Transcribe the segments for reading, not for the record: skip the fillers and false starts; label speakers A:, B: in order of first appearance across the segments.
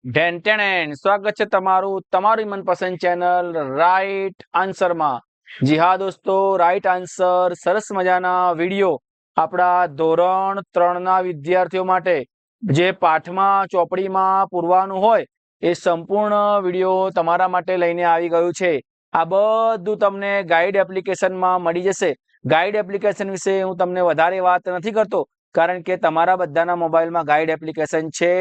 A: ઢેન સ્વાગત છે તમારું તમારી મનપસંદ ચેનલ રાઈટ આન્સરમાં। જી હા દોસ્તો, રાઈટ આન્સર સરસ મજાના વિડીયો આપણા ધોરણ 3 ના વિદ્યાર્થીઓ માટે જે પાઠમાં ચોપડીમાં પૂરવાનું હોય એ સંપૂર્ણ વિડીયો તમારા માટે લઈને આવી ગયું છે। આ બધું તમને ગાઈડ એપ્લિકેશનમાં મળી જશે। ગાઈડ એપ્લિકેશન વિશે હું તમને વધારે વાત નથી કરતો, કારણ કે તમારા બધાના મોબાઈલમાં ગાઈડ એપ્લિકેશન છે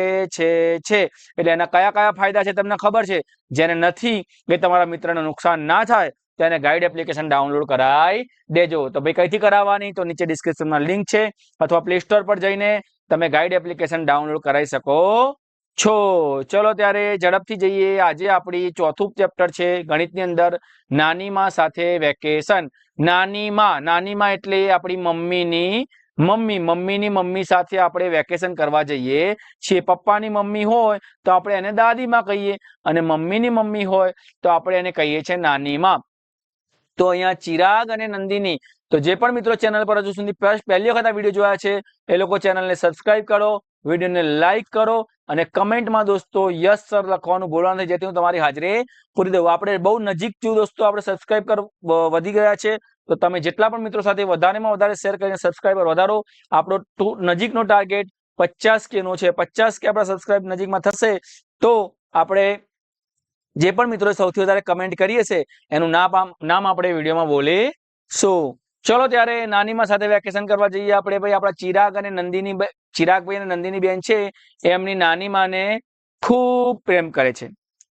A: એટલે એના કયા કયા ફાયદા છે તમને ખબર છે। જેને નથી એ તમારા મિત્રને નુકસાન ના થાય તેને ગાઈડ એપ્લિકેશન ડાઉનલોડ કરાવી દેજો। તો ભાઈ કઈથી કરાવવાની, તો નીચે ડિસ્ક્રિપ્શનમાં લિંક છે અથવા પ્લે સ્ટોર પર જઈને તમે ગાઈડ એપ્લિકેશન ડાઉનલોડ કરાવી શકો છો। ચલો ત્યારે ઝડપથી જઈએ। આજે આપણી ચોથું ચેપ્ટર છે ગણિતની અંદર નાની માં સાથે વેકેશન। નાની માં એટલે આપણી મમ્મીની મમ્મી સાથે આપણે વેકેશન કરવા જઈએ છીએ। પપ્પાની મમ્મી હોય તો આપણે એને દાદી માં કહીએ, અને મમ્મીની મમ્મી હોય તો આપણે એને કહીએ છીએ નાની માં। તો અહીંયા ચિરાગ અને નંદિની, તો જે પણ મિત્રો ચેનલ પર હજુ સુધી પહેલી વખત આ વિડીયો જોયા છે એ લોકો ચેનલને સબસ્ક્રાઇબ કરો, વિડીયોને લાઈક કરો અને કમેન્ટમાં દોસ્તો યસ સર લખવાનું ભૂલવા નહીં, જેથી હું તમારી હાજરી પૂરી દઉં। આપણે બહુ નજીક છું દોસ્તો, આપણે સબસ્ક્રાઇબ વધી ગયા છે, તો તમે જેટલા પણ મિત્રો સાથે વધારેમાં વધારે શેર કરીને સબસ્ક્રાઇબર વધારો। આપણો નજીકનો ટાર્ગેટ 50K નો છે। 50K આપણા સબસ્ક્રાઇબ નજીકમાં થશે તો આપણે જે પણ મિત્રો સૌથી વધારે કમેન્ટ કરી હશે એનું નામ આપણે વિડીયોમાં બોલીશું। ચલો ત્યારે નાનીમાં સાથે વેકેશન કરવા જઈએ આપણે। ભાઈ આપણા ચિરાગભાઈ અને નંદિની બેન છે એમની નાની માને ખૂબ પ્રેમ કરે છે,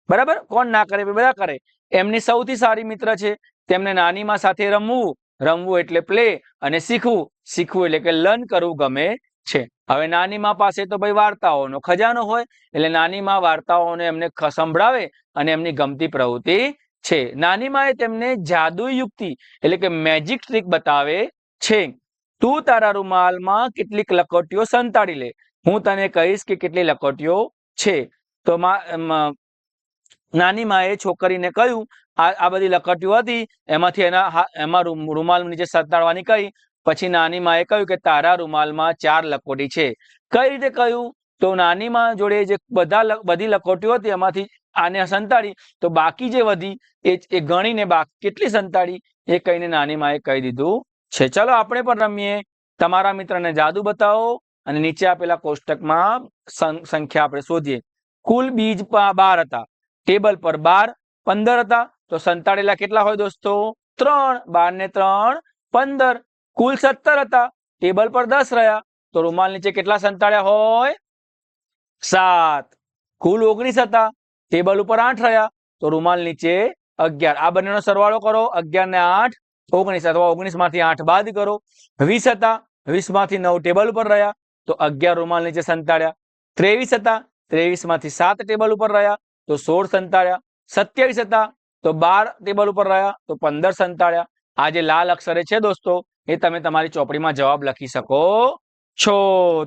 A: બરાબર? કોણ ના કરે? બધા કરે। એમની સૌથી સારી મિત્ર છે, તેમને નાનીમાં સાથે રમવું એટલે પ્લે, અને શીખવું એટલે કે લર્ન કરવું ગમે છે। હવે નાની માં પાસે તો ભાઈ વાર્તાઓનો ખજાનો હોય, એટલે નાની માં વાર્તાઓને એમને સંભળાવે અને એમની ગમતી પ્રવૃત્તિ છે। નાની માં તેમને જાદુઈ યુક્તિ એટલે કે મેજિક ટ્રીક બતાવે છે। તું તારા રૂમાલમાં કેટલીક લકોટીઓ સંતાડી લે, હું તને કહીશ કે કેટલી લકોટીઓ છે। તો નાની માએ છોકરીને કહ્યું આ બધી લકોટીઓ હતી, એમાંથી એમાં રૂમાલ નીચે સંતાડવાની કહી। પછી નાની માએ કહ્યું કે તારા રૂમાલમાં 4 લકોટી છે। કઈ રીતે કહ્યું? તો નાની માં જોડે જે બધી લકોટીઓ હતી એમાંથી આને સંતાડી, તો બાકી જે વધી એ ગણીને કેટલી સંતાડી એ કહીને નાની માએ કહી દીધું છે। ચલો આપણે પણ રમીએ। તમારા મિત્રને જાદુ બતાવો અને નીચે આપેલા કોષ્ટકમાં સંખ્યા આપણે શોધીએ। કુલ બીજ 12 હતા, ટેબલ પર 15 હતા, તો સંતાડેલા કેટલા હોય દોસ્તો? 3। 12 ને 3 15। કુલ 17 હતા, ટેબલ પર 10 રહ્યા, તો રૂમાલ નીચે કેટલા સંતાડ્યા હોય? 7। કુલ 19 હતા, ટેબલ ઉપર 8 રહ્યા, તો રૂમાલ નીચે 11। આ બંનેનો સરવાળો કરો, 11 ને 8 19, અથવા 19 માંથી 8 બાદ કરો। 20 હતા, 20 માંથી 9 ટેબલ ઉપર રહ્યા, તો 11 રૂમાલ નીચે સંતાડ્યા। 23 હતા, 23 માંથી 7 ટેબલ ઉપર રહ્યા, તો 16 સંતાડ્યા। 27 હતા, તો 12 ટેબલ ઉપર રહ્યા, તો 15 સંતાડ્યા। આ જે લાલ અક્ષરે છે દોસ્તો એ તમે તમારી ચોપડીમાં જવાબ લખી શકો છો।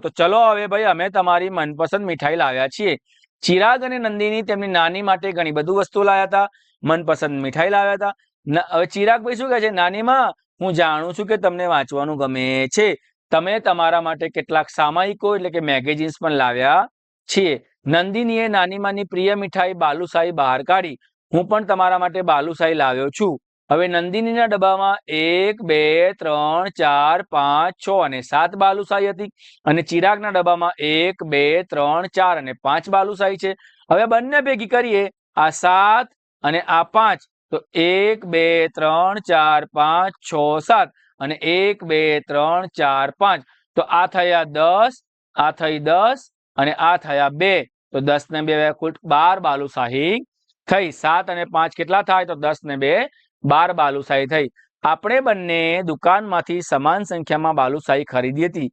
A: તો ચલો હવે ભાઈ અમે તમારી મનપસંદ મીઠાઈ લાવ્યા છીએ। ચિરાગ અને નંદિની તેમની નાની માટે ઘણી બધું વસ્તુ લાવ્યા હતા, મનપસંદ મીઠાઈ લાવ્યા હતા। હવે ચિરાગભાઈ શું કહે છે? નાની માં, હું જાણું છું કે તમને વાંચવાનું ગમે છે, તમે તમારા માટે કેટલાક સામાયિકો એટલે કે મેગેઝિન્સ પણ લાવ્યા છીએ। નંદિનીએ નાની માની પ્રિય મીઠાઈ બાલુશાહી બહાર કાઢી, હું પણ તમારા માટે બાલુશાહી લાવ્યો છું। હવે નંદિનીના ડબ્બામાં 1 2 3 4 5 6 અને 7 બાલુશાહી હતી, અને ચિરાગના ડબ્બામાં 1 2 3 4 અને 5 બાલુશાહી છે। હવે બંને ભેગી કરીએ, આ 7 અને આ 5, તો 1 2 3 4 5 6 7 અને 1 2 3 4 5, તો આ થયા 10, આ થઈ 10 અને આ થયા 2, તો 10 ને 2 કુલ 12 બાલુશાહી થઈ। 7 અને 5 કેટલા થાય? તો 10 ને 2 12 બાલુશાહી થઈ। આપણે બંને દુકાનમાંથી સમાન સંખ્યામાં બાલુશાહી ખરીદી હતી,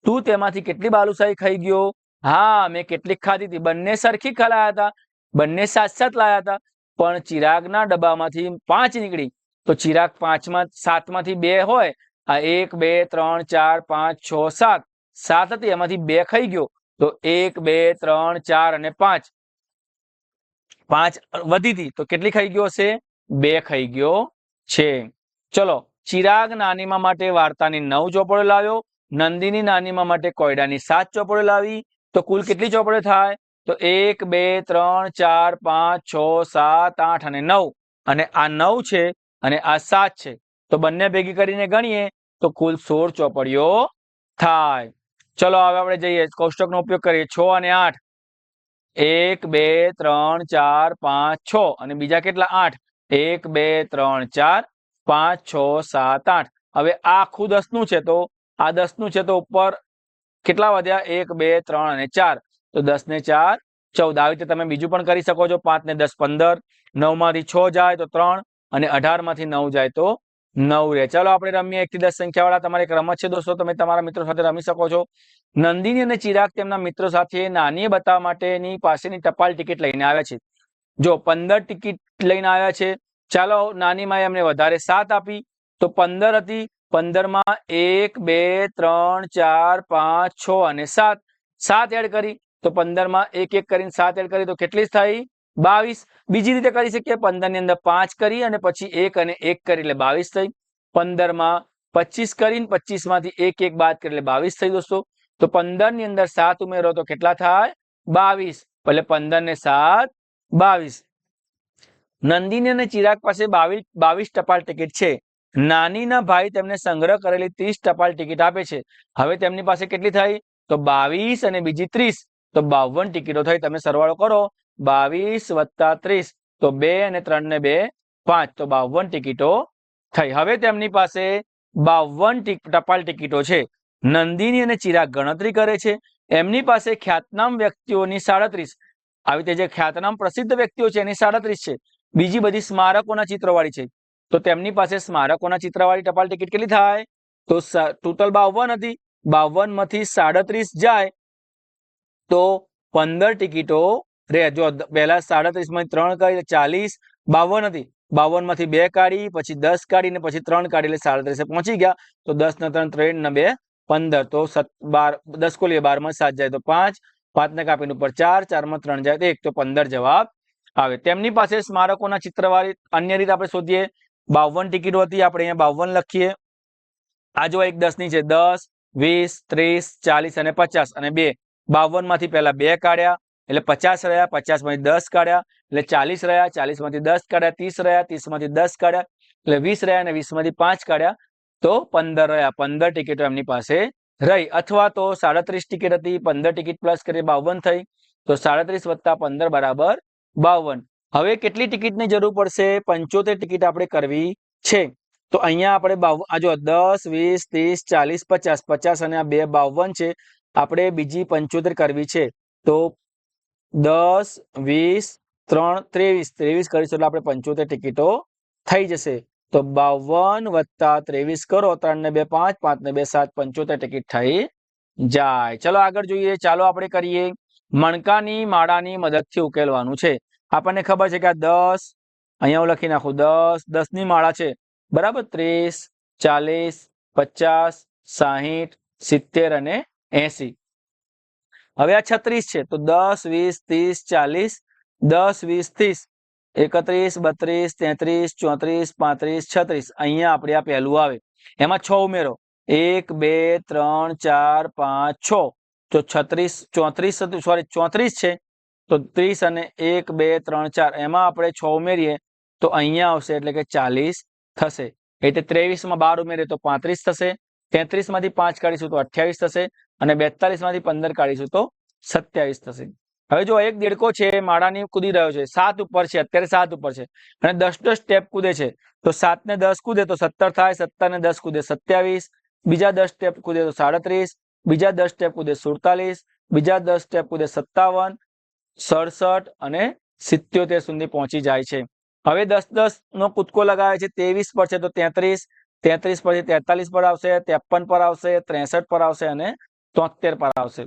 A: તું તેમાંથી કેટલી બાલુશાહી ખાઈ ગયો? હા, મેં કેટલીક ખાધી હતી, બંને સરખી ખલાયા હતા, બંને 7 લાયા હતા, પણ ચિરાગના ડબ્બામાંથી 5 નીકળી, તો ચિરાગ 7 માંથી 2 હોય, આ 1 2 3 4 5 6 7 7 હતી, એમાંથી 2 ખાઈ ગયો, તો 1 2 3 4 અને 5 વધી હતી, તો કેટલી ખાઈ ગયો હશે? 2 ખાઈ ગયો છે। ચલો, ચિરાગ નાનીમા માટે વાર્તાની 9 ચોપડો લાવ્યો, નંદિની નાનીમા માટે કોયડાની 7 ચોપડો લાવી, તો કુલ કેટલી ચોપડો થાય? તો 1 2 3 4 5 6 7 8 અને 9 અને આ 9 છે અને આ 7 છે તો બંને ભેગી કરીને ગણીએ તો કુલ 16 ચોપડીઓ થાય। ચલો હવે આપણે જઈએ કોષ્ટકનો ઉપયોગ કરીએ 6 અને 8 1 2 3 4 5 6 અને બીજા કેટલા 8 1 2 3 4 5 6 7 8 હવે આ આખું 10 નું છે તો આ 10 નું છે તો ઉપર કેટલા વધ્યા 1 2 3 અને 4 તો 10 ને 4 14 આવી રીતે તમે બીજું પણ કરી શકો છો 5 ને 10 15 9 માંથી 6 જાય તો 3 અને 18 માંથી 9 જાય તો 9 રહે। ચાલો આપણે રમીએ 1 થી 10 સંખ્યાવાળા તમારે એક રમત છે દોસ્તો તમે તમારા મિત્રો સાથે રમી શકો છો। નંદિની અને ચિરાગ તેમના મિત્રો સાથે નાનીએ બતાવવા માટેની પાસેની ટપાલ ટિકિટ લઈને આવ્યા છે। જો 15 ટિકિટ લઈને આવ્યા છે ચાલો નાની માએ એમને વધારે 7 આપી તો 15 હતી 15 માં 1 2 3 4 5 6 અને 7 7 એડ કરી તો 15 માં 1 1 કરીને 7 એડ કરી તો કેટલી થઈ 22। બીજી રીતે કરી શકીએ 15 ની અંદર 5 કરી અને પછી 1 અને 1 કરી એટલે 22 થઈ। 15 માં 25 કરીને 25 માંથી 1 1 બાદ કરી એટલે 22 થઈ દોસ્તો। તો 15 ની અંદર 7 ઉમેરો તો કેટલા થાય 22 એટલે 15 ને 7 22। નંદિની અને ચિરાગ પાસે 22 ટપાલ ટિકિટ છે। નાનીના ભાઈ તેમને સંગ્રહ કરેલી 30 ટપાલ ટિકિટ આપે છે। હવે તેમની પાસે કેટલી થઈ તો 22 અને બીજી 30 તો 52 ટિકિટો થઈ। તમે સરવાળો કરો 22 વત્તા 30 તો 2 અને 3 ને 2 5 તો 52 ટિકિટો થઈ। હવે તેમની પાસે 52 ટપાલ ટિકિટો છે। નંદિની અને ચિરાગ ગણતરી કરે છે। એમની પાસે ખ્યાતનામ વ્યક્તિઓની 37 આવી રીતે જે ખ્યાતનામ પ્રસિદ્ધ વ્યક્તિઓ છે એની 37 છે। બીજી બધી સ્મારકોના ચિત્રવાળી છે તો તેમની પાસે સ્મારકોના ચિત્રવાળી ટપાલ ટિકિટ કેટલી થાય તો ટોટલ 52 હતી 52 માંથી 37 જાય તો 15 ટિકિટો રે। જો પહેલા 37 માંથી 3 કરી 40 52 હતી 52 માંથી 2 કાઢી પછી 10 કાઢી ને પછી 3 કાઢી એટલે 37 પહોંચી ગયા તો 10 ને 3 3 ને 2 15 તો 12 10 કોલીએ 12 માં 7 જાય તો 5 5 ને કાપીને ઉપર 4 4 માં 3 જાય તો 1 તો 15 જવાબ આવે। તેમની પાસે સ્મારકોના ચિત્રવાળી અન્ય રીતે આપણે શોધીએ 52 ટિકિટો હતી આપણે અહીંયા 52 લખીએ। આ જો એક 10 ની છે 10 20 30 40 અને 50 અને 2 52 માંથી પહેલા 2 કાઢ્યા એટલે 50 રહ્યા 50 માંથી 10 કાઢ્યા એટલે 40 રહ્યા 40 માંથી 10 કાઢ્યા 30 રહ્યા 30 માંથી 10 કાઢ્યા એટલે 20 રહ્યા અને 20 માંથી 5 કાઢ્યા તો 15 રહ્યા 15 ટિકિટો એમની પાસે રહી। અથવા તો 37 ટિકિટ હતી 15 ટિકિટ પ્લસ કરી 52 થઈ તો 37 વત્તા 15 બરાબર 52। હવે કેટલી ટિકિટની જરૂર પડશે 75 ટિકિટ આપણે કરવી છે તો અહીંયા આપણે આ જો 10 20 30 40 50 50 અને આ 2 52 છે આપણે બીજી 75 કરવી છે તો 10 20 3 23 23 કરીશું એટલે આપણે 75 ટિકિટો થઈ જશે તો 52 વત્તા 23 કરો 3 ને 2 5 5 ને 2 7 75 ટિકિટ થઈ જાય। ચલો આગળ જોઈએ ચાલો આપણે કરીએ મણકાની માળાની મદદથી ઉકેલવાનું છે। આપણને ખબર છે કે આ 10 અહીંયા હું લખી નાખું 10 10 ની માળા છે બરાબર 30 40 50 60 70 અને 80। હવે આ 36 છે તો 10 20 30 40 10 20 30 31 32 33 34 35 36 અહીંયા આપણે આ પહેલું આવે એમાં 6 ઉમેરો 1 2 3 4 5 6 તો 34 છે તો 30 અને 1 2 3 4 એમાં આપણે 6 ઉમેરીએ તો અહીંયા આવશે એટલે કે 40 થશે। એટલે 23 માં 12 ઉમેરીએ તો 35 થશે 33 માંથી 5 કાઢીશું તો 28 થશે અને 42 માંથી 15 કાઢીશું તો 27 થશે। હવે જો એક દેડકો છે માળાની કૂદી રહ્યો છે 7 ઉપર છે અત્યારે 7 ઉપર છે અને 10 સ્ટેપ કૂદે છે તો 7 ને 10 કૂદે તો 17 થાય 17 ને 10 કૂદે 27 બીજા 10 સ્ટેપ કૂદે તો 37 બીજા 10 સ્ટેપ કૂદે 47 બીજા 10 સ્ટેપ કૂદે 57 67 અને 77 સુધી પહોંચી જાય છે। હવે 10 નો કૂદકો લગાવે છે 23 પર છે તો 33 33 પરથી 43 પર આવશે 53 પર આવશે 63 પર આવશે અને 73 પર આવશે।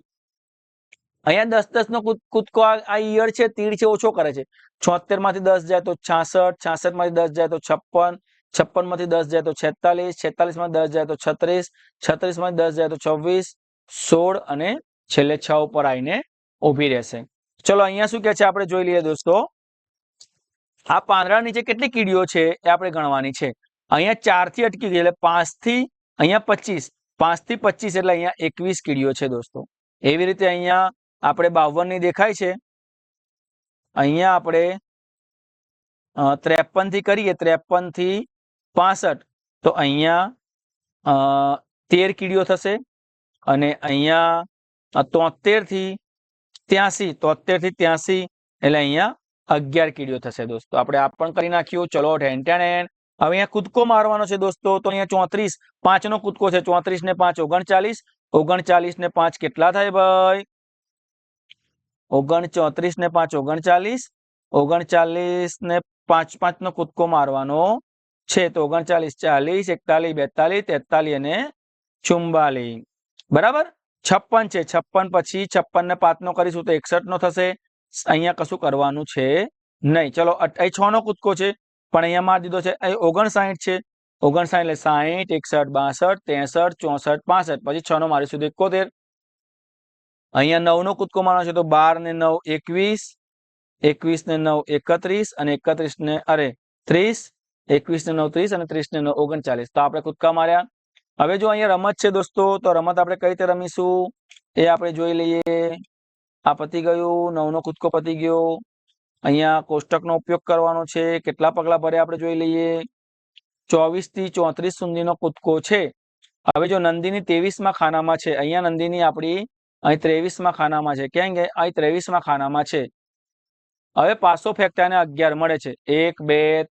A: અહીંયા 10 નો કૂદકો આ ઈયળ છે તીડ છે ઓછો કરે છે 76 માંથી 10 જાય તો 66 66 માંથી 10 જાય તો 56 56 માંથી 10 જાય તો 46 46 માંથી 10 જાય તો 36 36 માંથી 10 જાય તો 24 16 અને છેલ્લે 6 ઉપર આવીને ઊભી રહેશે। ચલો અહીંયા શું કહે છે આપણે જોઈ લઈએ દોસ્તો। આ પાંદડા નીચે કેટલી કીડીઓ છે એ આપણે ગણવાની છે। અહીંયા 4 થી અટકી ગઈ એટલે 5 થી અહીંયા 25 5 થી 25 એટલે અહીંયા 21 કીડીઓ છે દોસ્તો। એવી રીતે અહીંયા આપણે 52 ની દેખાય છે અહીંયા આપણે 53 થી કરીએ, 53 થી 65, તો અહીંયા 13 કીડીઓ થશે અને અહીંયા 73 થી 83, 73 થી 83 એટલે અહીંયા 11 કીડીઓ થશે દોસ્તો. આપણે આ પણ કરી નાખ્યું. ચલો ઢેન ઢેન. હવે અહીંયા કૂદકો મારવાનો છે દોસ્તો. તો અહીંયા 34, 5 નો કૂદકો છે. 34 ને 5 39, 39 ને 5 કેટલા થાય ભાઈ? 34 ને 5 39, 39 ને 5 5 નો કૂદકો મારવાનો છે. તો 39 40 41 42 43 અને 44. બરાબર. 56 છે. 56 પછી 56 ને 5 નો કરીશું તો 61 નો થશે. અહીંયા કશું કરવાનું છે નહીં. ચલો અહીં 6 નો કૂદકો છે પણ અહીંયા મારી દીધો છે. અહીં 59 છે. 59 એટલે 60 61 62 63 64 65 પછી 6 નો મારીશું તો 71. અહીંયા 9 નો કૂદકો મારવાનો છે તો 12 ને 9 21, 21 ને 9 31 અને 31 ને 30, 21 ને 9 30 અને 30 ને 9 39. તો આપણે કૂદકા માર્યા. હવે જો અહીંયા રમત છે દોસ્તો, તો રમત આપણે કઈ રીતે રમીશું એ આપણે જોઈ લઈએ. આ પતી ગયું. 9 નો કૂદકો પતી ગયો. અહીંયા કોષ્ટકનો ઉપયોગ કરવાનો છે. કેટલા પગલા ભરે આપણે જોઈ લઈએ. 24 થી 34 સુધીનો કૂદકો છે. હવે જો નંદીની 23માં ખાનામાં છે. અહીંયા નંદીની આપણી અહીં 23માં ખાનામાં છે. કેમ કે અહીં 23માં ખાનામાં છે. હવે પાસો ફેંકતા 11 મળે છે. 1 2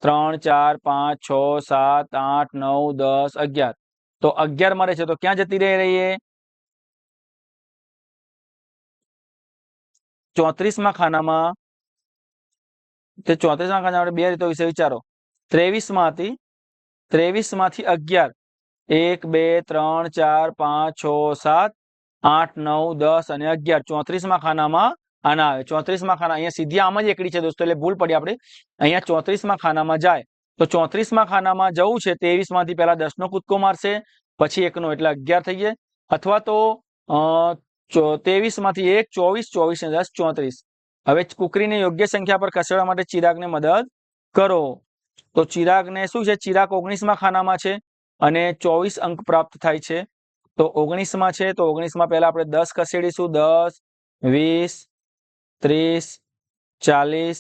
A: 3 4 5 6 7 8 9 10 11. તો 11 મળે છે. તો ક્યાં જતી રહીએ? 34માં ખાનામાં. તે 34માં ખાનામાં બે રીતો વિશે વિચારો. 23માં હતી. 23 માંથી 11. 1 2 3 4 5 6 7 8 9 10 અને 11. 34માં ખાનામાં આના આવે. 34માં ખાના અહીંયા સીધી આમ જ એકડી છે દોસ્તો, એટલે ભૂલ પડી આપણે. અહીંયા 34માં ખાનામાં જાય તો 34માં ખાનામાં જવું છે. 23 માંથી પહેલા 10 નો કૂદકો મારશે, પછી 1 નો એટલે 11 થઈ જાય. અથવા તો 23 માંથી 1 24, 24 ને 10 34. હવે કુકરીને યોગ્ય સંખ્યા પર ખસેડવા માટે ચિરાગને મદદ કરો. તો ચિરાગને શું છે? ચિરાગ 19માં ખાનામાં છે અને 24 અંક પ્રાપ્ત થાય છે. તો 19માં છે તો 19માં પહેલા આપણે 10 ખસેડીશું. 10 20 30 40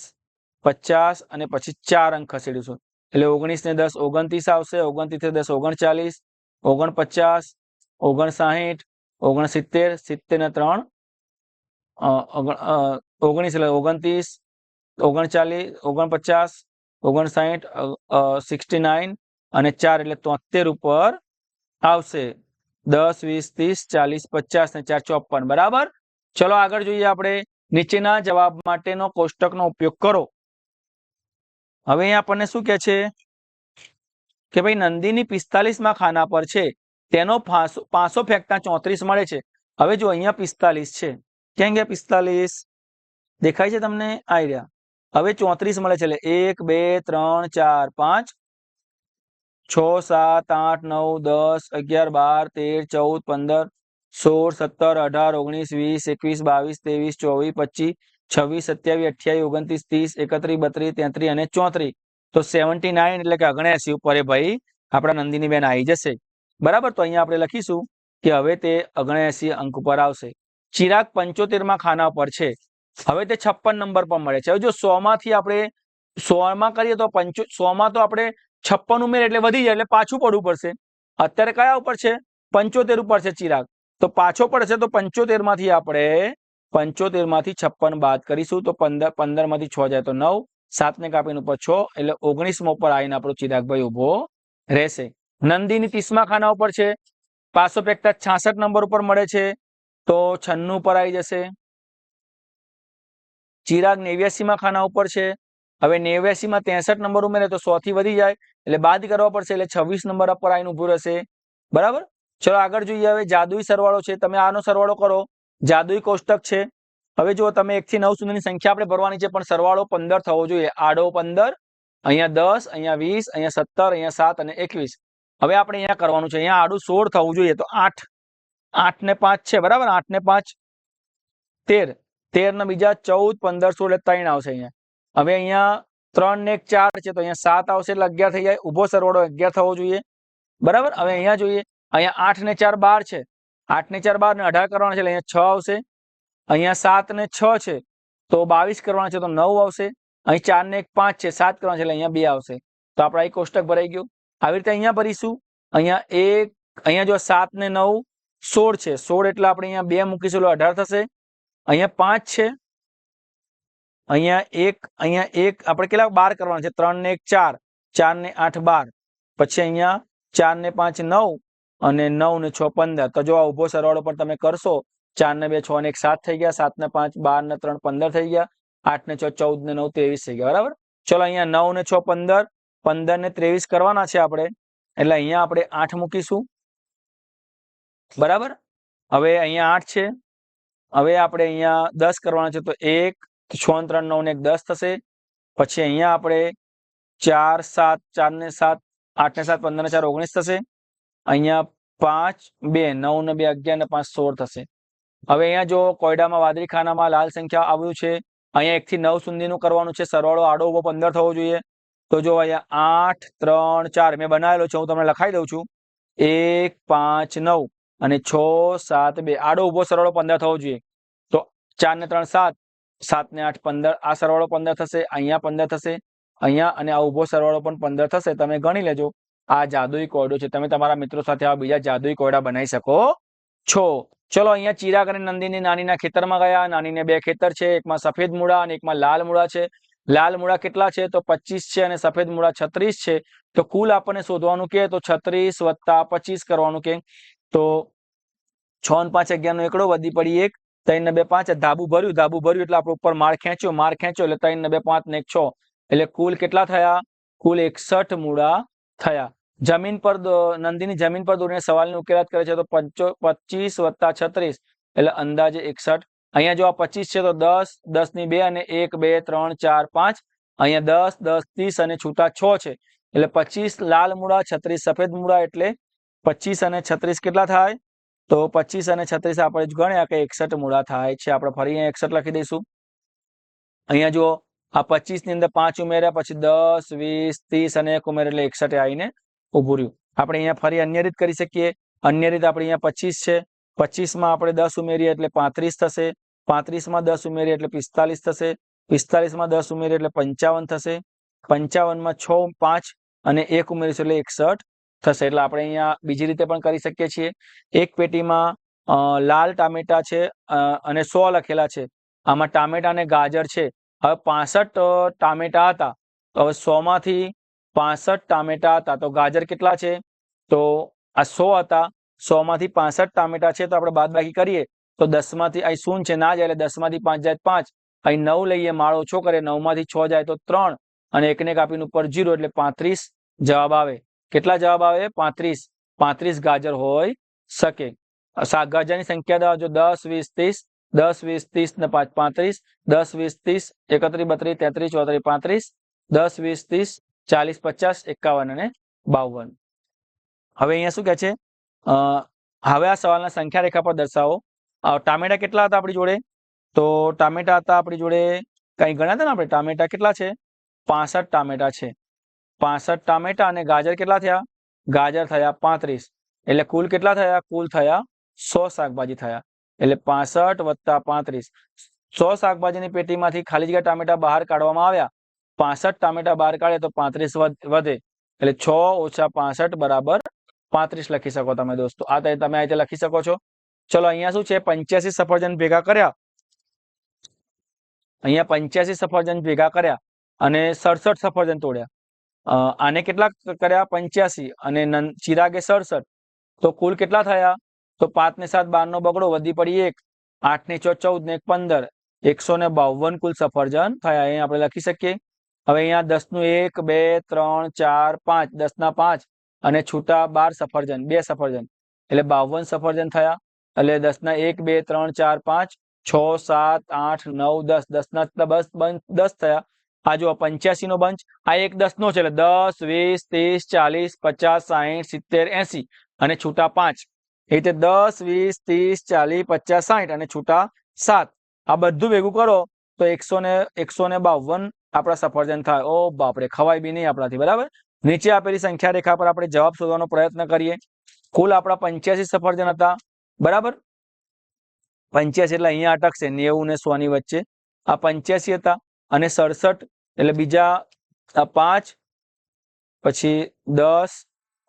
A: 50 અને પછી 4 અંક ખસેડીશું. એટલે 19 ને 10 29 આવશે. 29 ને 10 39, 49, 59, 69, 70 ને 3 19 એટલે 29, 39, 49, 59, 69 અને 4 એટલે 73 ઉપર આવશે. 10 20 30 40 50 ને 4 54. બરાબર. ચલો આગળ જોઈએ આપણે. નીચેના જવાબ માટેનો કોષ્ટકનો ઉપયોગ કરો. હવે અહીંયા આપણને શું કહે છે કે ભાઈ નંદીની 45માં ખાના પર છે, તેનો પાસો ફેંકતા 34 મળે છે. હવે જો અહીંયા 45 છે. ક્યાં ગયા 45? દેખાય છે તમને? આવી રહ્યા. હવે 34 મળે છે. એટલે 1 2 3 4 5 6 7 8 9 10 11 12 13 14 15 16 17 18 19 20 21 22 23 24 25 26 27 28 29 30 31 32 33 અને 34. તો 79 એટલે કે 79 ઉપર ભાઈ આપણા નંદીની બેન આવી જશે. બરાબર. તો અહીંયા આપણે લખીશું કે હવે તે 79 અંક ઉપર આવશે. ચિરાગ 75માં ખાના પર છે. હવે તે 56 નંબર પર મળે છે. હવે જો 100 માંથી આપણે 100 માં કરીએ તો 100 માં તો આપણે 56 ઉમેર એટલે વધી જાય, એટલે પાછું પડવું પડશે. અત્યારે કયા ઉપર છે? 75 ઉપર છે ચિરાગ. તો પાછો પડશે તો 75 માંથી આપણે 75 માંથી 56 બાદ કરીશું તો 15 માંથી 6 જાય તો 9, 7 ને કાપીને ઉપર 6 એટલે 19 ઉપર આવીને આપણો ચિરાગભાઈ ઉભો રહેશે. નંદીની 30માં ખાના ઉપર છે. પાસો ફેંકતા 66 નંબર ઉપર મળે છે તો 96 ઉપર આવી જશે. ચિરાગ 89માં ખાના ઉપર છે. હવે 89માં 63 નંબર ઉમેરે તો 100 થી વધી જાય એટલે બાદ કરવા પડશે, એટલે 26 નંબર ઉપર આવીને ઉભું રહેશે. બરાબર. ચલો આગળ જોઈએ. હવે જાદુઈ સરવાળો છે. તમે આનો સરવાળો કરો. જાદુઈ કોષ્ટક છે. હવે જો તમે 1 થી 9 સુધીની સંખ્યા આપણે ભરવાની છે, પણ સરવાળો 15 થવો જોઈએ. આડો 15, અહીંયા 10, અહીંયા 20, અહીંયા 17, અહીંયા 7 અને 21. હવે આપણે અહીંયા કરવાનું છે. અહીંયા આડું 16 થવું જોઈએ. તો 8, 8 ને 5 છે. બરાબર. 8 ને 5 13, 13 ને બીજા 14 15 16 એટલે 3 આવશે અહીંયા. હવે અહીંયા 3 ને 1 4 છે તો અહીંયા 7 આવશે એટલે 11 થઈ જાય. ઉભો સરવાળો 11 થવો જોઈએ. બરાબર. હવે અહીંયા જોઈએ. અહીંયા 8 ને 4 12 છે. 8 ને 4 12 ને 18 કરવાના છે એટલે અહીંયા 6 આવશે. અહીંયા 7 ને 6 છે તો 22 કરવાના છે તો 9 આવશે. અહીં 4 ને 1 5 છે, 7 કરવાના છે એટલે અહીંયા 2 આવશે. તો આપણા એક કોષ્ટક ભરાઈ ગયું. આવી રીતે અહીંયા ભરીશું. અહીંયા જો 7 ને 9 16 છે, 16 એટલે આપણે અહીંયા 2 મૂકીશું એટલે 18 થશે. અહીંયા 5 છે, અહીંયા 1 આપણે કેટલા 12 કરવાના છે, 3 ને 1 4, 4 ને 8 12, પછી અહીંયા 4 ને 5 9 અને 9 ને 6 15. તો જો આ ઉભો સરવાળો પણ તમે કરશો, 4 ને 2 6 ને 1 7 થઈ ગયા, 7 ને 5 12 ને 3 15 થઈ ગયા, 8 ને 6 14 ને 9 23 થઈ ગયા. બરાબર. ચલો અહીંયા 9 ને 6 15, 15 ને 23 કરવાના છે આપણે, એટલે અહીંયા આપણે 8 મૂકીશું. બરાબર. હવે અહીંયા 8 છે, હવે આપણે અહીંયા 10 કરવાના છે તો 1 6 ને 3 9 ને 1 10 થશે. પછી અહીંયા આપણે 4 7 4 ને 7 8 ને 7 15 ને 4 19 થશે. અહીંયા 5 2 9 ને 2 11 ને 5 16 થશે. હવે અહીંયા જો કોયડામાં વાદળી ખાનામાં લાલ સંખ્યા આવ્યું છે, અહીંયા 1 થી 9 સુધીનું કરવાનું છે. સરવાળો આડો ઉભો 15 થવો જોઈએ. તો જો અહીંયા 8 3 4 મેં બનાવેલો છે, હું તમને લખાઈ દઉં છું. 1 5 9 અને 6 7 2 આડો ઉભો સરવાળો 15 થવો જોઈએ. તો 4 ને 3 7, 7 ને 8 15, આ સરવાળો 15 થશે, અહીંયા 15 થશે, અહીંયા અને આ ઉભો સરવાળો પણ 15 થશે. તમે ગણી લેજો. આ જાદુઈ કોયડો છે. તમે તમારા મિત્રો સાથે આ બીજા જાદુઈ કોયડા બનાવી શકો છો. ચલો અહીંયા ચિરાગ અને નંદિની નાનીના ખેતરમાં ગયા. નાનીને 2 ખેતર છે, એકમાં સફેદ મૂળા અને એકમાં લાલ મૂળા છે. લાલ મૂળા કેટલા છે તો 25 છે અને સફેદ મૂળા 36 છે. તો કુલ આપણને શોધવાનું કે તો 36 વત્તા 25 કરવાનું કે તો 6 ને 5 11 નો એકડો, વધી પડી 1, 3 ને 2 5, ધાબુ ભર્યું એટલે આપણે ઉપર માળ ખેંચ્યો એટલે 3 ને 2 5 ને 1 6, એટલે કુલ કેટલા થયા? કુલ 61 મૂળા થયા. જમીન પર નંદિની જમીન પર દોરીને સવાલની ઉકેલાત કરે છે તો 25 વત્તા 36 એટલે અંદાજે 61. અહીંયા જો આ 25 છે તો 10 10 ની 2 અને 1 2 3 4 5, અહીંયા 10 10 30 અને છૂટા 6 છે, એટલે 25 લાલ મૂળા 36 સફેદ મૂળા, એટલે 25 અને 36 કેટલા થાય? તો 25 અને 36 આપણે ગણ્યા કે 61 મૂળા થાય છે. આપણે ફરી અહીંયા 61 લખી દઈશું. અહીંયા જો આ 25 ની અંદર 5 ઉમેર્યા, પછી 10 20 30 અને 1 ઉમેર એટલે 61 આવીને ઉભું રહ્યું. આપણે અહીંયા ફરી અન્ય રીત કરી શકીએ. અન્ય રીત આપણે અહીંયા 25 છે, 25 માં આપણે 10 ઉમેરીએ એટલે 35 થશે, 35 માં 10 ઉમેરીએ એટલે 45 થશે, 45 માં 10 ઉમેરીએ એટલે 55 થશે, 55 માં 6 5 અને 1 ઉમેરીશું એટલે 61 થશે. એટલે આપણે અહીંયા બીજી રીતે પણ કરી શકીએ છીએ. એક પેટીમાં લાલ ટામેટા છે અને 100 લખેલા છે. આમાં ટામેટા અને ગાજર છે. હવે 65 ટામેટા હતા, તો હવે 100 માંથી 65 ટામેટા હતા, તો ગાજર કેટલા છે? તો આ 100 હતા, 100 માંથી 65 ટામેટા છે, તો આપણે બાદબાકી કરીએ તો 10 માંથી અહીં 0 છે ના જાય એટલે 10 માંથી 5 જાય 5, અહીં 9 લઈએ, માળ ઓછો કરીએ, 9 માંથી 6 જાય તો 3 અને 1 ને કાપીને ઉપર 0 એટલે 35 જવાબ આવે. કેટલા જવાબ આવે? 35. 35 ગાજર હોઈ શકે. શાકભાજીની સંખ્યા જો 10 20 30, 10 20 30 ને 5 35, 10 20 30 31 32 33 34 35, 10 20 30 40 50 51 અને 52. હવે અહીંયા શું કહે છે? હવે આ સવાલના સંખ્યા રેખા પર દર્શાવો. ટામેટા કેટલા હતા આપણી જોડે? તો ટામેટા હતા આપણી જોડે, કઈ ગણ્યા હતા ને આપણે? ટામેટા કેટલા છે? 65 ટામેટા છે. 65 ટામેટા અને ગાજર કેટલા થયા? ગાજર થયા 35, એટલે કુલ કેટલા થયા? કુલ થયા 100 શાકભાજી થયા. એટલે 65 વત્તા 35, 100 શાકભાજીની પેટીમાંથી ખાલી જગ્યા ટામેટા બહાર કાઢવામાં આવ્યા. 65 ટામેટા બહાર કાઢે તો 35 વધે, એટલે 6 ઓછા 65 બરાબર 35 લખી શકો તમે દોસ્તો. આ તમે આ રીતે લખી શકો છો. ચલો અહીંયા શું છે? 85 સફરજન ભેગા કર્યા. અહીંયા 85 સફરજન ભેગા કર્યા અને 67 સફરજન તોડ્યા. આને કેટલા કર્યા? 85 અને ચિરાગે 67, તો કુલ કેટલા થયા? તો 5 ને 7 12 નો બગડો, વધી પડી 1, 8 ને 6 14 ને 1 15, 152 કુલ સફરજન થયા. અહીં આપણે લખી શકીએ. હવે અહીંયા 10 નું 1 2 3 4 5, 10 ના 5 અને છૂટા 12 સફરજન, 2 સફરજન, એટલે 52 સફરજન થયા. એટલે 10 ના 1 2 3 4 5 6 7 8 9 10, 10 ના 10 થયા. આ જો 85 નો બંચ, આ એક 10 નો છે, એટલે 10 20 30 40 50 60 70 80 અને છૂટા 5. એ રીતે 10 20 30 40 50 60 અને છૂટા 7. આ બધું ભેગું કરો તો 152 આપણા સફરજન થાય. ઓ બાપરે, ખવાય બી નહીં આપણાથી. બરાબર. નીચે આપેલી સંખ્યા રેખા પર આપણે જવાબ શોધવાનો પ્રયત્ન કરીએ. કુલ આપણા 85 સફરજન હતા. બરાબર. 85 એટલે અહીંયા અટકશે, 90 ને 100 ની વચ્ચે. આ 85 હતા અને 67 એટલે બીજા 5 પછી 10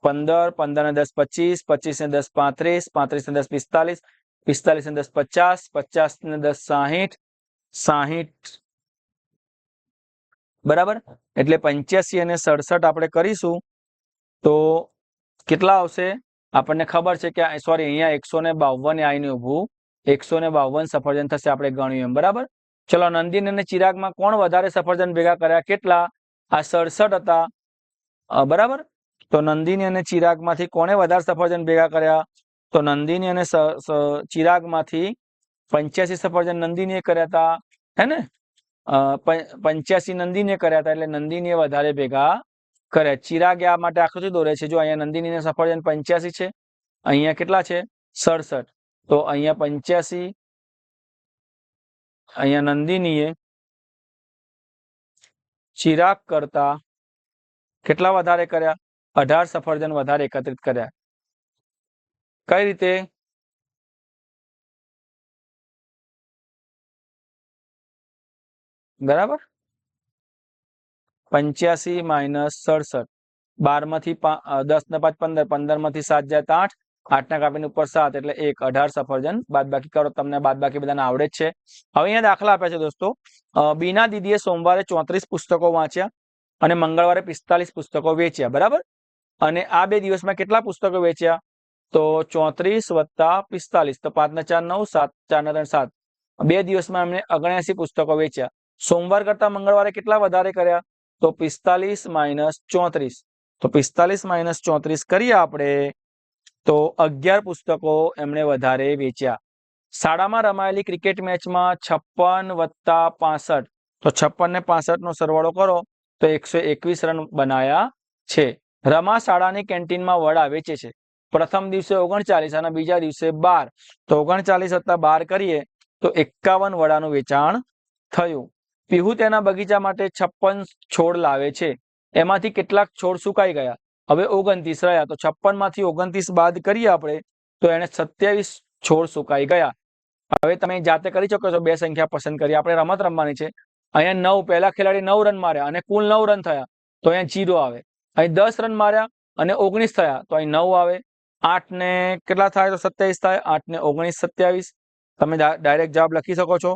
A: 15 15 ને 10 25 25 ને 10 35 35 ને 10 45 45 ને 10 50 50 ને 10 60 60 બરાબર એટલે 85 અને 67 આપણે કરીશું તો કેટલા આવશે આપણને ખબર છે કે સોરી અહીંયા 152 આવીને ઊભું 152 સફરજન થશે આપણે ગણ્યું એમ બરાબર ચલો નંદીન અને ચિરાગમાં કોણ વધારે સફરજન ભેગા કર્યા કેટલા આ 67 હતા બરાબર તો નંદિની અને ચિરાગમાંથી કોણે વધારે સફરજન ભેગા કર્યા તો નંદિની અને ચિરાગમાંથી 85 સફરજન નંદિનીએ કર્યા હતા હે ને 85 નંદિનીએ કર્યા હતા એટલે નંદિનીએ વધારે ભેગા કર્યા ચિરાગે આ માટે આકૃતિ દોરે છે જો અહીંયા નંદિનીને સફરજન 85 છે અહીંયા કેટલા છે 67 તો અહીંયા 85 અહીંયા નંદિનીએ ચિરાગ કરતા કેટલા વધારે કર્યા 18 સફરજન વધારે એકત્રિત કર્યા કઈ રીતે બરાબર 85 માઇનસ 67 12 માંથી 10 ને 5 15 15 માંથી 7 જાય તો 8 8 ના કાપીને ઉપર 7 એટલે 1 18 સફરજન બાદ બાકી કરો તમને બાદ બાકી બધાને આવડે જ છે હવે અહીંયા દાખલા આપ્યા છે દોસ્તો બીના દીદીએ સોમવારે 34 પુસ્તકો વાંચ્યા અને મંગળવારે 45 પુસ્તકો વેચ્યા બરાબર અને આ બે દિવસમાં કેટલા પુસ્તકો વેચ્યા તો 34 વત્તા 45 તો 5 ને 4 9 7 4 ને 3 7 બે દિવસમાં એમણે 79 પુસ્તકો વેચ્યા સોમવાર કરતા મંગળવારે કેટલા વધારે કર્યા તો 45 માઇનસ 34 તો 45 માઇનસ 34 કરીએ આપણે તો 11 પુસ્તકો એમણે વધારે વેચ્યા શાળામાં રમાયેલી ક્રિકેટ મેચમાં 56 વત્તા 65 તો 56 ને 65 નો સરવાળો કરો તો 121 રન બનાયા છે રમા શાળાની કેન્ટીનમાં વડા વેચે છે પ્રથમ દિવસે 39 અને બીજા દિવસે 12 તો 39 વત્તા 12 કરીએ તો 51 વડાનું વેચાણ થયું પીહુ તેના બગીચા માટે 56 છોડ લાવે છે એમાંથી કેટલાક છોડ સુકાઈ ગયા હવે 29 રહ્યા તો 56 માંથી 29 બાદ કરીએ આપણે તો એને 27 છોડ સુકાઈ ગયા હવે તમે જાતે કરી શકો છો બે સંખ્યા પસંદ કરી આપણે રમત રમવાની છે અહીંયા 9 પહેલા ખેલાડી 9 રન માર્યા અને કુલ 9 રન થયા તો અહીંયા 0 આવે અહીં 10 રન માર્યા અને 19 થયા તો અહીં 9 આવે 8 ને કેટલા થાય તો 27 થાય 8 ને 19 27 તમે ડાયરેક્ટ જવાબ લખી શકો છો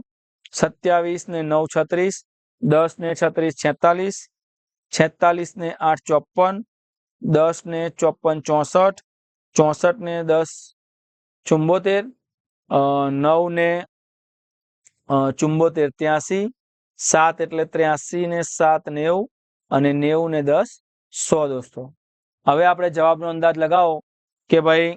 A: 27 ને 9 36 10 ને 36 46 46 ને 8 54 10 ને 54 64 64 ને 10 74 9 ને 74 83 7 એટલે 83 ને 7 90 અને 90 ને 10 100 દોસ્તો હવે આપણે જવાબનો અંદાજ લગાવો કે ભાઈ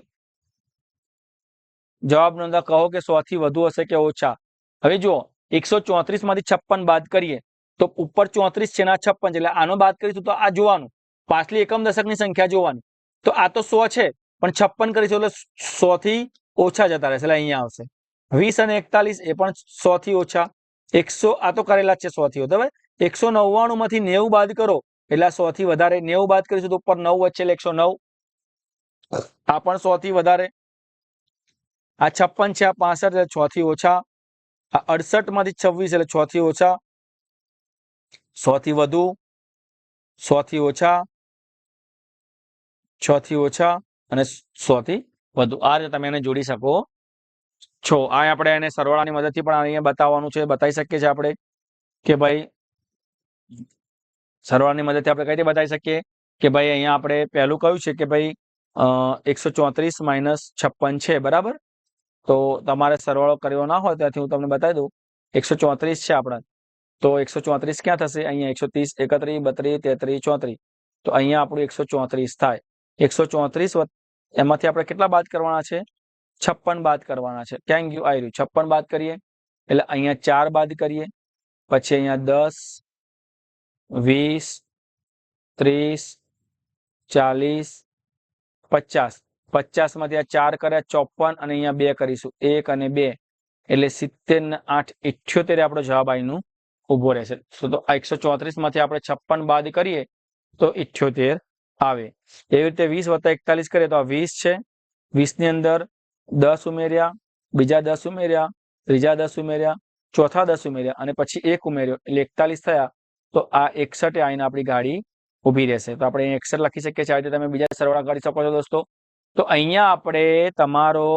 A: જવાબનો અંદાજ કહો કે 100 થી વધુ હશે કે ઓછા હવે જુઓ 134 માંથી 56 બાદ કરીએ તો ઉપર 34 છે ને 56 એટલે આનો બાદ કરીશું તો આ જોવાનું પાછલી એકમ દશકની સંખ્યા જોવાની તો આ તો 100 છે પણ 56 કરીશું એટલે 100 થી ઓછા જતા રહેશે એટલે અહીંયા આવશે 20 અને 41 એ પણ 100 થી ઓછા 100 આ તો કરેલા છે 100 થી બરાબર 199 માંથી 90 બાદ કરો એટલે 100 થી વધારે 90 બાદ કરીશું તો ઉપર 9 વચ્ચે એટલે 109 આ પણ 100 થી વધારે આ 56 છે આ 65 એટલે 6 થી ઓછા આ 68 માંથી 26 એટલે 6 થી ઓછા 100 થી વધુ 100 થી ઓછા 6 થી ઓછા અને 100 થી વધુ આ રીતે તમે એને જોડી શકો છો આ આપણે એને સરવાળાની મદદથી પણ અહીંયા બતાવવાનું છે બતાવી શકીએ છીએ આપણે કે ભાઈ સરવાળાની મદદથી આપણે કઈ રીતે બતાવી શકીએ કે ભાઈ અહીંયા આપણે પહેલું કહ્યું છે કે ભાઈ 134 માઇનસ 56 છે બરાબર તો તમારે સરવાળો કર્યો ના હોય ત્યાંથી હું તમને બતાવી દઉં 134 છે આપણા તો 134 ક્યાં થશે અહીંયા 130 31 32 33 34 તો અહીંયા આપણું 134 થાય 134 એમાંથી આપણે કેટલા બાદ કરવાના છે 56 બાદ કરવાના છે ક્યાં ગયું આવી રહ્યું 56 બાદ કરીએ એટલે અહીંયા 4 બાદ કરીએ પછી અહીંયા 10 20 30 40 50 50 માંથી આ 4 કર્યા 54 અને અહીંયા 2 કરીશું 1 અને 2 એટલે 70 ને 8 78 આપણો જવાબ અહીંનું ઉભો રહેશે તો આ 134 માંથી આપણે 56 બાદ કરીએ તો 78 આવે એવી રીતે 20 વત્તા 41 કરીએ તો આ 20 છે 20 ની અંદર 10 ઉમેર્યા બીજા 10 ઉમેર્યા ત્રીજા 10 ઉમેર્યા ચોથા 10 ઉમેર્યા અને પછી 1 ઉમેર્યો એટલે 41 થયા. તો આ 61 આવીને આપણી ગાડી ઊભી રહેશે. તો આપણે 61 લખી શકીએ છીએ. આ રીતે તમે બીજા સરવાળા કરી શકો છો દોસ્તો. તો અહીંયા આપણે તમારો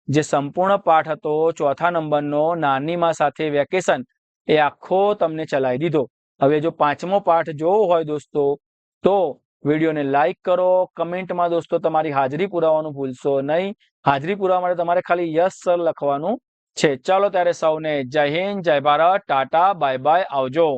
A: જે સંપૂર્ણ પાઠ હતો ચોથા નંબરનો નાની માં સાથે વેકેશન એ આખો તમને ચલાવી દીધો. હવે જો પાંચમો પાઠ જોવો હોય દોસ્તો તો વિડીયોને લાઈક કરો, કમેન્ટમાં દોસ્તો તમારી હાજરી પુરાવવાનું ભૂલશો નહીં. હાજરી પુરાવા માટે તમારે ખાલી યસ સર લખવાનું છે. ચાલો ત્યારે સૌને જય હિન્દ, જય ભારત, ટાટા, બાય બાય, આવજો.